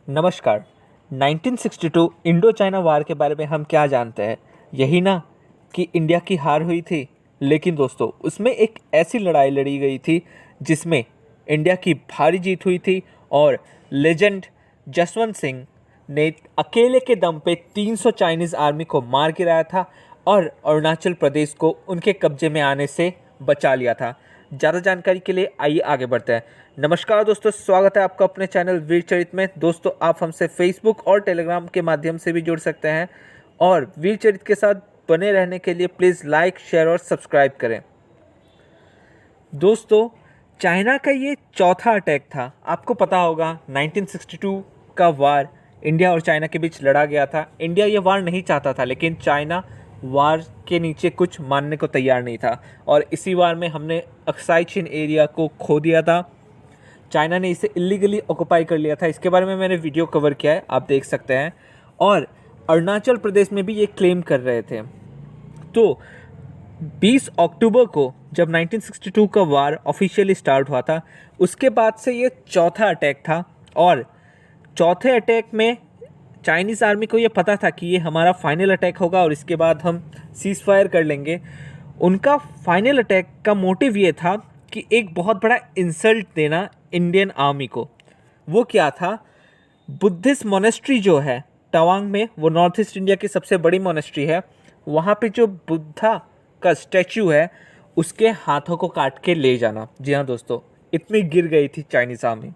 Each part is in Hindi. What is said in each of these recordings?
नमस्कार। 1962 इंडो चाइना वार के बारे में हम क्या जानते हैं? यही ना कि इंडिया की हार हुई थी। लेकिन दोस्तों, उसमें एक ऐसी लड़ाई लड़ी गई थी जिसमें इंडिया की भारी जीत हुई थी और लेजेंड जसवंत सिंह ने अकेले के दम पे 300 चाइनीज़ आर्मी को मार गिराया था और अरुणाचल प्रदेश को उनके कब्जे में आने से बचा लिया था। ज़्यादा जानकारी के लिए आइए आगे बढ़ते हैं। नमस्कार दोस्तों, स्वागत है आपका अपने चैनल वीर चरित में। दोस्तों, आप हमसे फेसबुक और टेलीग्राम के माध्यम से भी जुड़ सकते हैं और वीर चरित के साथ बने रहने के लिए प्लीज़ लाइक, शेयर और सब्सक्राइब करें। दोस्तों, चाइना का ये चौथा अटैक था। आपको पता होगा 1962 का वार इंडिया और चाइना के बीच लड़ा गया था। इंडिया ये वार नहीं चाहता था, लेकिन चाइना वार के नीचे कुछ मानने को तैयार नहीं था और इसी वार में हमने अक्साई चिन एरिया को खो दिया था। चाइना ने इसे इलीगली ऑक्युपाई कर लिया था। इसके बारे में मैंने वीडियो कवर किया है, आप देख सकते हैं। और अरुणाचल प्रदेश में भी ये क्लेम कर रहे थे। तो 20 अक्टूबर को जब 1962 का वार ऑफिशियली स्टार्ट हुआ था, उसके बाद से ये चौथा अटैक था। और चौथे अटैक में चाइनीज़ आर्मी को ये पता था कि ये हमारा फाइनल अटैक होगा और इसके बाद हम सीज़ फायर कर लेंगे। उनका फाइनल अटैक का मोटिव ये था कि एक बहुत बड़ा इंसल्ट देना इंडियन आर्मी को। वो क्या था? बुद्धिस्ट मोनेस्ट्री जो है तवांग में, वो नॉर्थ ईस्ट इंडिया की सबसे बड़ी मोनेस्ट्री है। वहाँ पे जो बुद्धा का स्टैचू है, उसके हाथों को काट के ले जाना। जी हाँ दोस्तों, इतनी गिर गई थी चाइनीज़ आर्मी।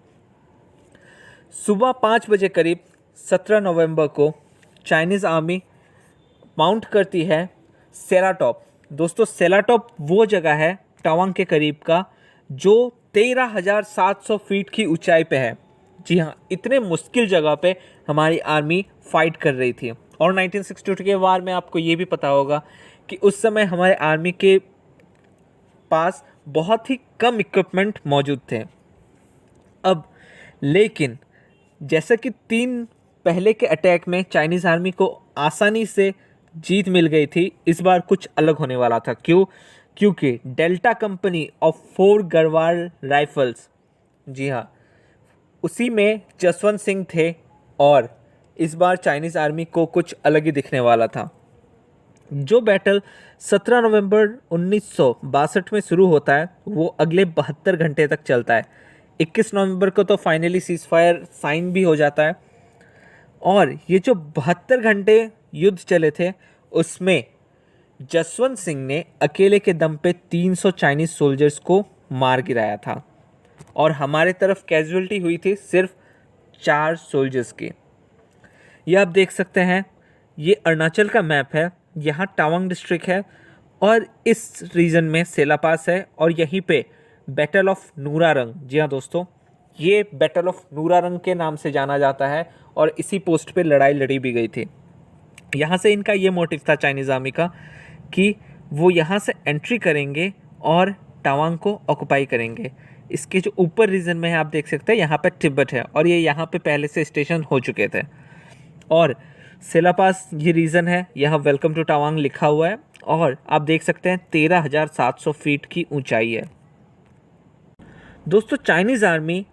सुबह 5 बजे करीब 17 नवंबर को चाइनीज़ आर्मी माउंट करती है सेराटॉप। दोस्तों, सेराटॉप वो जगह है तवांग के करीब का जो 13,700 फीट की ऊंचाई पे है। जी हाँ, इतने मुश्किल जगह पे हमारी आर्मी फाइट कर रही थी। और 1962 के वार में आपको ये भी पता होगा कि उस समय हमारे आर्मी के पास बहुत ही कम इक्विपमेंट मौजूद थे। अब लेकिन जैसा कि 3 पहले के अटैक में चाइनीज़ आर्मी को आसानी से जीत मिल गई थी, इस बार कुछ अलग होने वाला था। क्यों? क्योंकि Delta company of 4 Garhwal rifles, जी हाँ, उसी में जसवंत सिंह थे। और इस बार चाइनीज़ आर्मी को कुछ अलग ही दिखने वाला था। जो बैटल 17 नवंबर 1962 में शुरू होता है, वो अगले 72 घंटे तक चलता है। 21 नवंबर को तो फाइनली सीज फायर साइन भी हो जाता है। और ये जो 72 घंटे युद्ध चले थे, उसमें जसवंत सिंह ने अकेले के दम पे 300 चाइनीज सोल्जर्स को मार गिराया था और हमारे तरफ कैजुअलिटी हुई थी सिर्फ 4 सोल्जर्स की। ये आप देख सकते हैं, ये अरुणाचल का मैप है। यहाँ तवांग डिस्ट्रिक्ट है और इस रीजन में सेला पास है और यहीं पे बैटल ऑफ नूरारंग, जी हाँ दोस्तों, ये बैटल ऑफ नूरारंग के नाम से जाना जाता है और इसी पोस्ट पे लड़ाई लड़ी भी गई थी। यहाँ से इनका ये मोटिव था चाइनीज़ आर्मी का कि वो यहाँ से एंट्री करेंगे और तवांग को ऑक्युपाई करेंगे। इसके जो ऊपर रीजन में है, आप देख सकते हैं, यहाँ पे तिब्बत है और ये यहाँ पे पहले से स्टेशन हो चुके थे। और सेला पास ये रीजन है, यहाँ वेलकम टू तवांग लिखा हुआ है और आप देख सकते हैं 13,700 फीट की ऊंचाई है। दोस्तों, चाइनीज़ आर्मी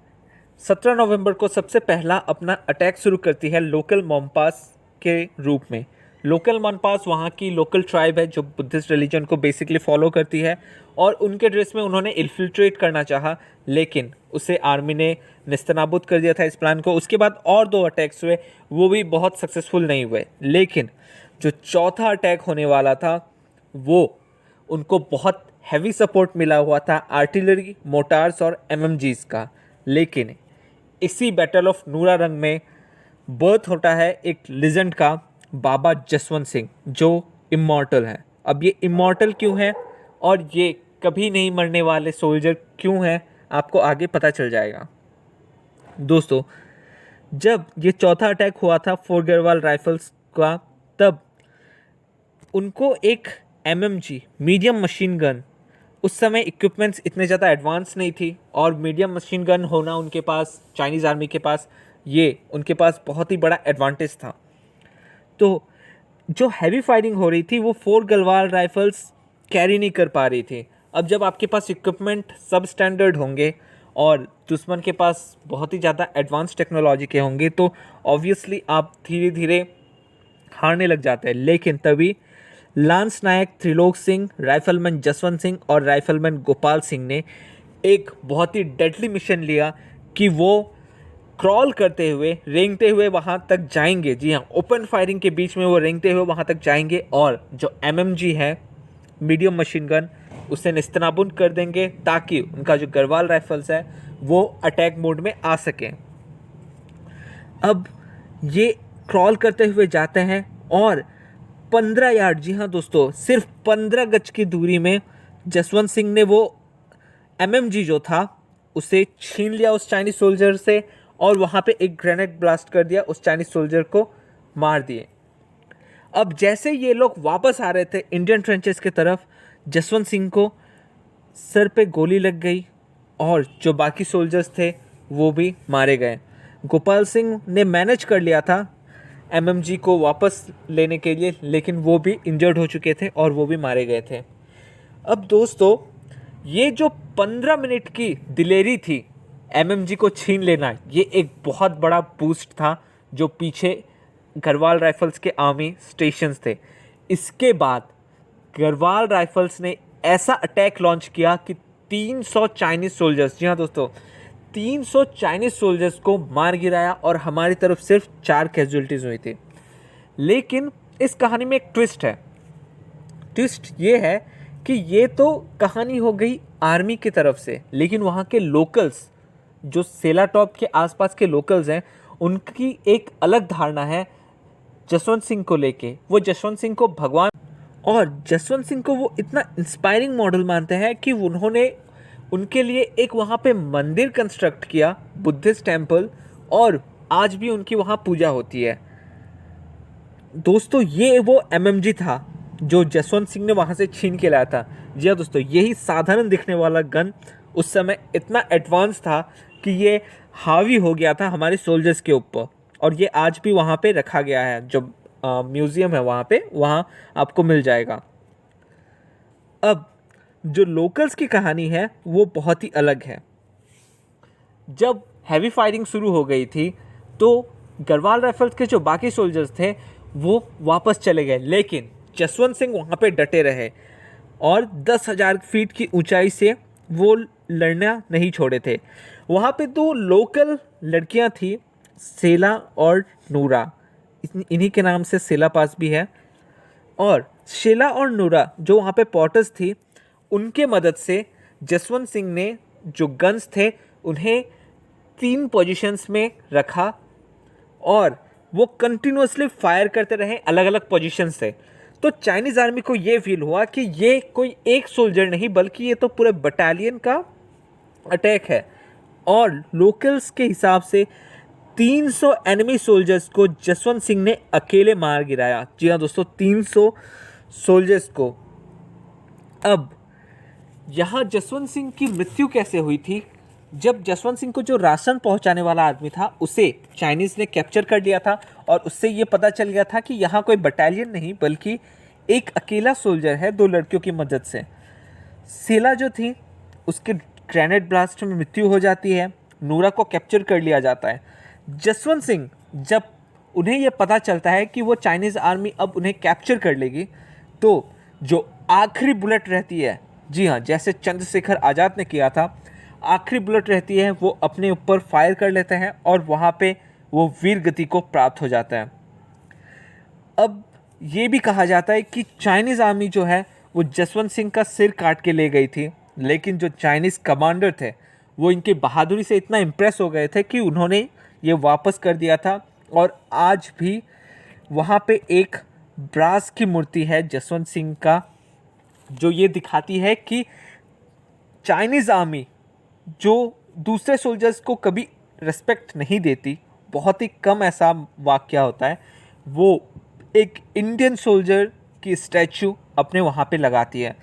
17 नवंबर को सबसे पहला अपना अटैक शुरू करती है लोकल मोम्पास के रूप में। लोकल मोम्पास वहाँ की लोकल ट्राइब है जो बुद्धिस्ट रिलीजन को बेसिकली फॉलो करती है और उनके ड्रेस में उन्होंने इन्फिल्ट्रेट करना चाहा, लेकिन उसे आर्मी ने नेस्तनाबूद कर दिया था इस प्लान को। उसके बाद और 2 अटैक्स हुए, वो भी बहुत सक्सेसफुल नहीं हुए। लेकिन जो चौथा अटैक होने वाला था, वो उनको बहुत हैवी सपोर्ट मिला हुआ था आर्टिलरी, मोटार्स और एमएमजीज का। लेकिन इसी बैटल ऑफ नूरारंग में बर्थ होता है एक लेजेंड का, बाबा जसवंत सिंह, जो इमॉर्टल हैं। अब ये इमॉर्टल क्यों है और ये कभी नहीं मरने वाले सोल्जर क्यों हैं, आपको आगे पता चल जाएगा। दोस्तों, जब ये चौथा अटैक हुआ था 4 गढ़वाल राइफल्स का, तब उनको एक एमएमजी मीडियम मशीन गन, उस समय इक्विपमेंट्स इतने ज़्यादा एडवांस नहीं थी और मीडियम मशीन गन होना उनके पास, चाइनीज़ आर्मी के पास, ये उनके पास बहुत ही बड़ा एडवांटेज था। तो जो हैवी फायरिंग हो रही थी वो 4 गढ़वाल राइफल्स कैरी नहीं कर पा रही थी। अब जब आपके पास इक्विपमेंट सब स्टैंडर्ड होंगे और दुश्मन के पास बहुत ही ज़्यादा एडवांस टेक्नोलॉजी के होंगे तो ऑब्वियसली आप धीरे धीरे हारने लग जाते हैं। लेकिन तभी लांस नायक त्रिलोक सिंह, राइफलमैन जसवंत सिंह और राइफलमैन गोपाल सिंह ने एक बहुत ही डेडली मिशन लिया कि वो क्रॉल करते हुए, रेंगते हुए वहाँ तक जाएंगे। जी हाँ, ओपन फायरिंग के बीच में वो रेंगते हुए वहाँ तक जाएंगे और जो एमएमजी है, मीडियम मशीन गन, उसे नेस्तनाबूद कर देंगे ताकि उनका जो गढ़वाल राइफल्स है वो अटैक मोड में आ सकें। अब ये क्रॉल करते हुए जाते हैं और 15 यार्ड, जी हाँ दोस्तों, सिर्फ 15 गज की दूरी में जसवंत सिंह ने वो एमएमजी जो था उसे छीन लिया उस चाइनीज सोल्जर से और वहाँ पे एक ग्रेनेड ब्लास्ट कर दिया, उस चाइनीज सोल्जर को मार दिए। अब जैसे ये लोग वापस आ रहे थे इंडियन ट्रेंचेस की तरफ, जसवंत सिंह को सर पे गोली लग गई और जो बाकी सोल्जर्स थे वो भी मारे गए। गोपाल सिंह ने मैनेज कर लिया था एमएमजी को वापस लेने के लिए, लेकिन वो भी इंजर्ड हो चुके थे और वो भी मारे गए थे। अब दोस्तों, ये जो 15 मिनट की दिलेरी थी एमएमजी को छीन लेना, ये एक बहुत बड़ा बूस्ट था जो पीछे गढ़वाल राइफल्स के आर्मी स्टेशंस थे। इसके बाद गढ़वाल राइफल्स ने ऐसा अटैक लॉन्च किया कि 300 चाइनीज सोल्जर्स, जी हाँ दोस्तों, 300 चाइनीज सोल्जर्स को मार गिराया और हमारी तरफ सिर्फ 4 कैजुअलिटीज़ हुई थी। लेकिन इस कहानी में एक ट्विस्ट है। ट्विस्ट ये है कि ये तो कहानी हो गई आर्मी की तरफ से, लेकिन वहाँ के लोकल्स, जो सेला टॉप के आसपास के लोकल्स हैं, उनकी एक अलग धारणा है जसवंत सिंह को लेके। वो जसवंत सिंह को भगवान और जसवंत सिंह को वो इतना इंस्पायरिंग मॉडल मानते हैं कि उन्होंने उनके लिए एक वहाँ पे मंदिर कंस्ट्रक्ट किया, बुद्धिस्ट टेम्पल, और आज भी उनकी वहाँ पूजा होती है। दोस्तों, ये वो एमएमजी था जो जसवंत सिंह ने वहाँ से छीन के लाया था। जी हाँ दोस्तों, यही साधारण दिखने वाला गन उस समय इतना एडवांस था कि ये हावी हो गया था हमारे सोल्जर्स के ऊपर, और ये आज भी वहाँ पे रखा गया है। जो म्यूज़ियम है वहाँ पे, वहाँ आपको मिल जाएगा। अब जो लोकल्स की कहानी है वो बहुत ही अलग है। जब हैवी फायरिंग शुरू हो गई थी तो गढ़वाल राइफल्स के जो बाकी सोल्जर्स थे वो वापस चले गए, लेकिन जसवंत सिंह वहाँ पे डटे रहे और 10,000 फीट की ऊंचाई से वो लड़ना नहीं छोड़े थे। वहाँ पे 2 लोकल लड़कियाँ थी, सेला और नूरा, इन्हीं के नाम से सेला पास भी है। और शेला और नूरा जो वहाँ पे पॉटर्स थी, उनके मदद से जसवंत सिंह ने जो गन्स थे उन्हें 3 पोजीशंस में रखा और वो कंटिन्यूसली फायर करते रहे अलग अलग पोजीशन से। तो चाइनीज़ आर्मी को ये फील हुआ कि ये कोई एक सोल्जर नहीं बल्कि ये तो पूरे बटालियन का अटैक है, और लोकल्स के हिसाब से 300 एनिमी सोल्जर्स को जसवंत सिंह ने अकेले मार गिराया। जी हाँ दोस्तों, 300 सोल्जर्स को। अब यहाँ जसवंत सिंह की मृत्यु कैसे हुई थी? जब जसवंत सिंह को जो राशन पहुंचाने वाला आदमी था उसे चाइनीज़ ने कैप्चर कर लिया था और उससे ये पता चल गया था कि यहाँ कोई बटालियन नहीं बल्कि एक अकेला सोल्जर है 2 लड़कियों की मदद से। सेला जो थी उसके ग्रेनेड ब्लास्ट में मृत्यु हो जाती है, नूरा को कैप्चर कर लिया जाता है। जसवंत सिंह, जब उन्हें यह पता चलता है कि वो चाइनीज़ आर्मी अब उन्हें कैप्चर कर लेगी, तो जो आखिरी बुलेट रहती है, जी हाँ, जैसे चंद्रशेखर आज़ाद ने किया था, आखिरी बुलेट रहती है वो अपने ऊपर फायर कर लेते हैं और वहाँ पे वो वीर गति को प्राप्त हो जाता है। अब ये भी कहा जाता है कि चाइनीज़ आर्मी जो है वो जसवंत सिंह का सिर काट के ले गई थी, लेकिन जो चाइनीज़ कमांडर थे वो इनकी बहादुरी से इतना इम्प्रेस हो गए थे कि उन्होंने ये वापस कर दिया था। और आज भी वहाँ पे एक ब्रास की मूर्ति है जसवंत सिंह का, जो ये दिखाती है कि चाइनीज़ आर्मी जो दूसरे सोल्जर्स को कभी रिस्पेक्ट नहीं देती, बहुत ही कम ऐसा वाक़या होता है, वो एक इंडियन सोल्जर की स्टैचू अपने वहाँ पे लगाती है।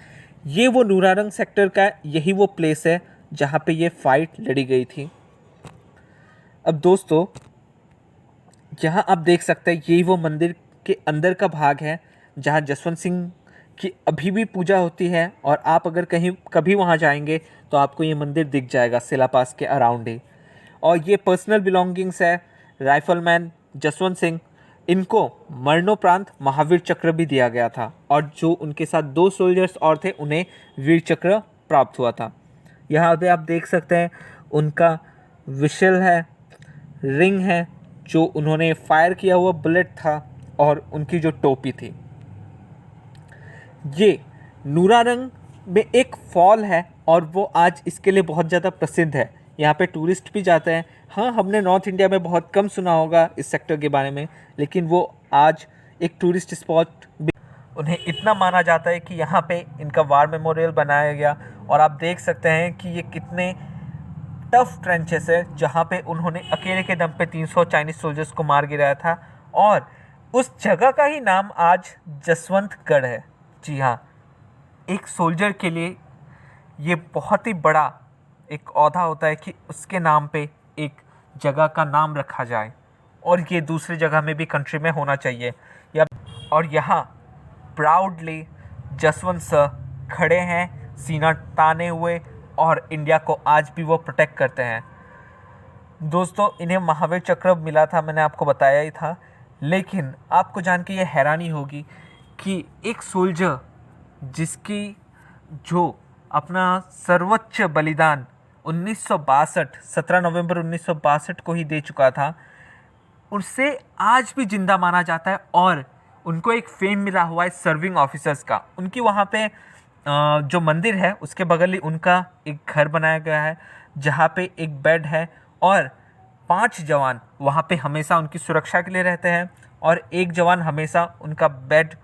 ये वो नूरारंग सेक्टर का यही वो प्लेस है जहाँ पे ये फाइट लड़ी गई थी। अब दोस्तों, यहाँ आप देख सकते हैं यही वो मंदिर के अंदर का भाग है जहाँ जसवंत सिंह कि अभी भी पूजा होती है, और आप अगर कहीं कभी वहाँ जाएंगे तो आपको ये मंदिर दिख जाएगा सिलापास के अराउंड ही। और ये पर्सनल बिलोंगिंग्स है राइफलमैन जसवंत सिंह, इनको मरणोपरांत महावीर चक्र भी दिया गया था, और जो उनके साथ 2 सोल्जर्स और थे उन्हें वीर चक्र प्राप्त हुआ था। यहाँ पे आप देख सकते हैं उनका विशल है, रिंग है जो उन्होंने फायर किया हुआ बुलेट था, और उनकी जो टोपी थी। ये नूरारंग में एक फॉल है और वो आज इसके लिए बहुत ज़्यादा प्रसिद्ध है। यहाँ पे टूरिस्ट भी जाते हैं। हाँ, हमने नॉर्थ इंडिया में बहुत कम सुना होगा इस सेक्टर के बारे में, लेकिन वो आज एक टूरिस्ट स्पॉट भी। उन्हें इतना माना जाता है कि यहाँ पे इनका वार मेमोरियल बनाया गया, और आप देख सकते हैं कि ये कितने टफ ट्रेंचेस है जहाँ पे उन्होंने अकेले के दम पे 300 चाइनीज सोल्जर्स को मार गिराया था, और उस जगह का ही नाम आज जसवंतगढ़ है। जी हाँ, एक सोल्जर के लिए ये बहुत ही बड़ा एक ओहदा होता है कि उसके नाम पे एक जगह का नाम रखा जाए, और ये दूसरी जगह में भी कंट्री में होना चाहिए। या और यहाँ प्राउडली जसवंत सर खड़े हैं सीना ताने हुए, और इंडिया को आज भी वो प्रोटेक्ट करते हैं। दोस्तों, इन्हें महावीर चक्र मिला था, मैंने आपको बताया ही था, लेकिन आपको जान के ये हैरानी होगी कि एक सोल्जर जिसकी जो अपना सर्वोच्च बलिदान 1962 17 नवंबर 1962 को ही दे चुका था, उससे आज भी जिंदा माना जाता है, और उनको एक फेम मिला हुआ है सर्विंग ऑफिसर्स का। उनकी वहाँ पे जो मंदिर है उसके बगल ही उनका एक घर बनाया गया है जहाँ पे एक बेड है, और 5 जवान वहाँ पे हमेशा उनकी सुरक्षा के लिए रहते हैं, और एक जवान हमेशा उनका बेड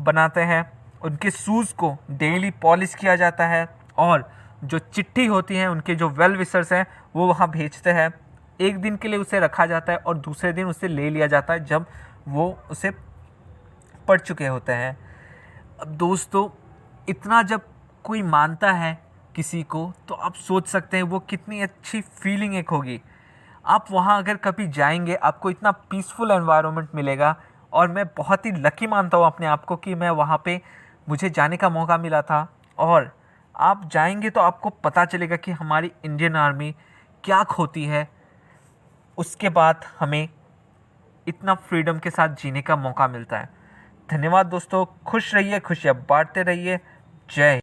बनाते हैं। उनके शूज़ को डेली पॉलिश किया जाता है, और जो चिट्ठी होती है उनके जो वेल विशर्स हैं वो वहाँ भेजते हैं। एक दिन के लिए उसे रखा जाता है और दूसरे दिन उसे ले लिया जाता है जब वो उसे पढ़ चुके होते हैं। अब दोस्तों, इतना जब कोई मानता है किसी को तो आप सोच सकते हैं वो कितनी अच्छी फीलिंग एक होगी। आप वहाँ अगर कभी जाएंगे आपको इतना पीसफुल एनवायरनमेंट मिलेगा, और मैं बहुत ही लकी मानता हूँ अपने आप को कि मैं वहाँ पे मुझे जाने का मौका मिला था। और आप जाएंगे तो आपको पता चलेगा कि हमारी इंडियन आर्मी क्या खोती है, उसके बाद हमें इतना फ्रीडम के साथ जीने का मौका मिलता है। धन्यवाद दोस्तों, खुश रहिए, खुशियाँ बांटते रहिए। जय